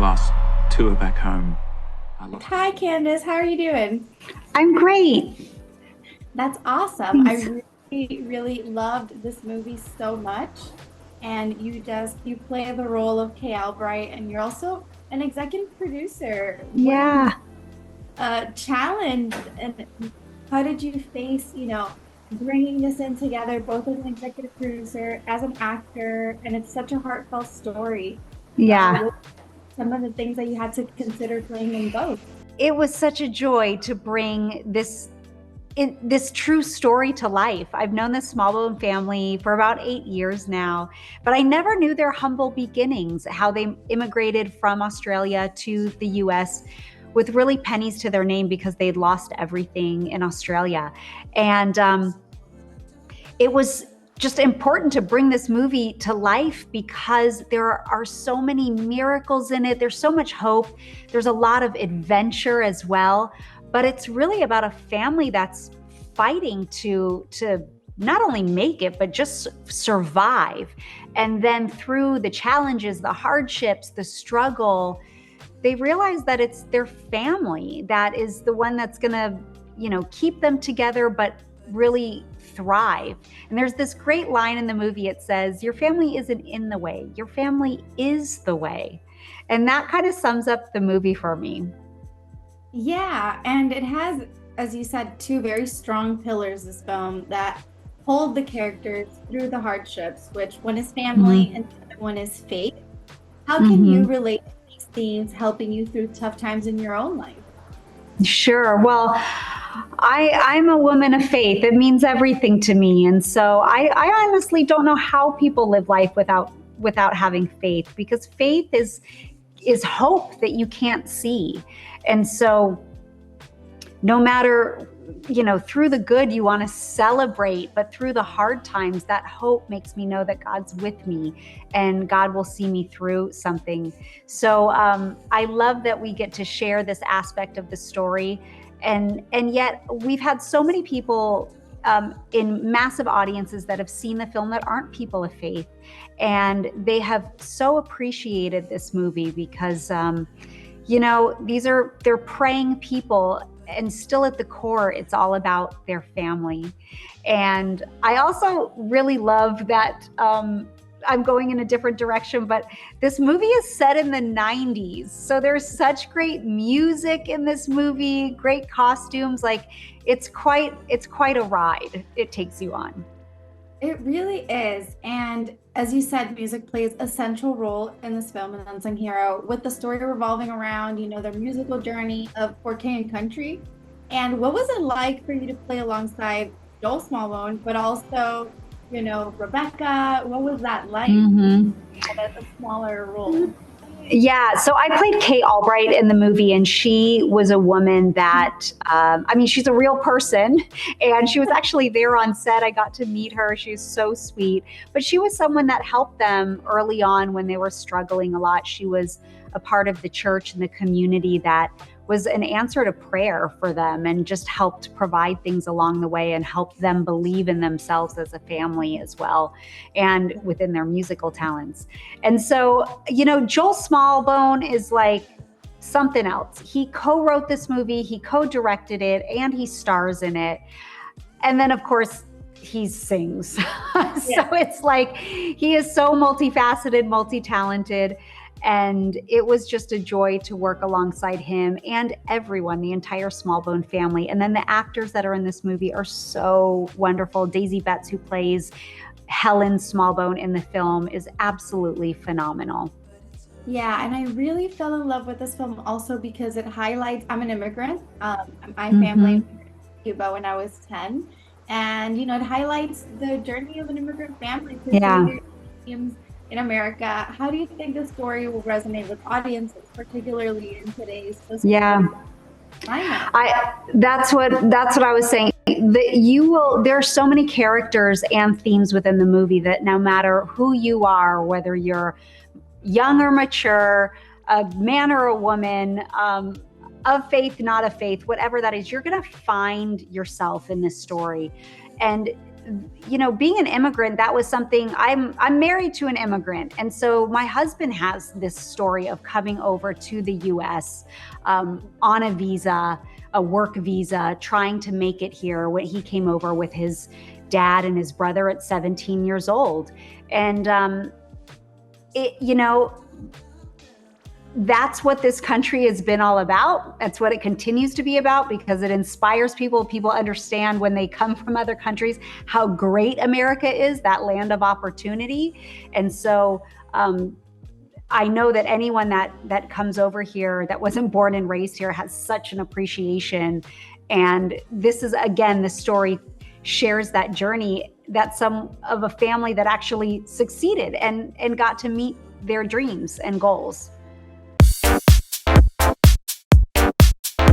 last tour back home. Hi, Candace. How are you doing? I'm great. That's awesome. Thanks. I really loved this movie so much. And you play the role of Kay Albright, and you're also an executive producer. What Yeah. challenge and how did you face, bringing this in together, both as an executive producer, as an actor, and it's such a heartfelt story. Yeah. What were some of the things that you had to consider playing in both? It was such a joy to bring this true story to life. I've known this small bone family for about 8 years now, but I never knew their humble beginnings, how they immigrated from Australia to the US with really pennies to their name because they'd lost everything in Australia. And it was just important to bring this movie to life because there are so many miracles in it. There's so much hope. There's a lot of adventure as well, but it's really about a family that's fighting to not only make it, but just survive. And then through the challenges, the hardships, the struggle, they realize that it's their family that is the one that's gonna, keep them together, but really thrive. And there's this great line in the movie. It says, your family isn't in the way, your family is the way. And that kind of sums up the movie for me. Yeah, and it has, as you said, two very strong pillars, this film, that hold the characters through the hardships, which one is family and the other one is faith. How can you relate to these themes helping you through tough times in your own life? Sure. Well, I'm a woman of faith. It means everything to me. And so I honestly don't know how people live life without having faith, because faith is hope that you can't see. And so no matter, through the good, you want to celebrate, but through the hard times, that hope makes me know that God's with me and God will see me through something. So I love that we get to share this aspect of the story. And yet we've had so many people in massive audiences that have seen the film that aren't people of faith. And they have so appreciated this movie because, they're praying people, and still at the core, it's all about their family. And I also really love that I'm going in a different direction, but this movie is set in the 90s. So there's such great music in this movie, great costumes. Like it's quite a ride it takes you on. It really is. And as you said, music plays a central role in this film, An Unsung Hero, with the story revolving around, their musical journey of 4K and country. And what was it like for you to play alongside Joel Smallbone, but also, Rebecca? What was that like? That's a smaller role. Yeah, so I played Kay Albright in the movie, and she was a woman that, she's a real person, and she was actually there on set. I got to meet her. She was so sweet, but she was someone that helped them early on when they were struggling a lot. She was a part of the church and the community that was an answer to prayer for them and just helped provide things along the way and help them believe in themselves as a family as well, and within their musical talents. And so, Joel Smallbone is like something else. He co-wrote this movie, he co-directed it, and he stars in it. And then, of course, he sings. So it's like he is so multifaceted, multi-talented. And it was just a joy to work alongside him and everyone, the entire Smallbone family. And then the actors that are in this movie are so wonderful. Daisy Betts, who plays Helen Smallbone in the film, is absolutely phenomenal. Yeah, and I really fell in love with this film also because it highlights, I'm an immigrant. My family moved to Cuba when I was 10. And, it highlights the journey of an immigrant family through themes in America. How do you think the story will resonate with audiences, particularly in today's climate? That's what I was saying. There are so many characters and themes within the movie that no matter who you are, whether you're young or mature, a man or a woman, of faith, not of faith, whatever that is, you're going to find yourself in this story. And being an immigrant, that was something. I'm married to an immigrant, and so my husband has this story of coming over to the U.S. On a visa, a work visa, trying to make it here. When he came over with his dad and his brother at 17 years old, and that's what this country has been all about. That's what it continues to be about, because it inspires people. People understand when they come from other countries how great America is, that land of opportunity. And so I know that anyone that comes over here that wasn't born and raised here has such an appreciation. And this is, again, the story shares that journey, that some of a family that actually succeeded and got to meet their dreams and goals.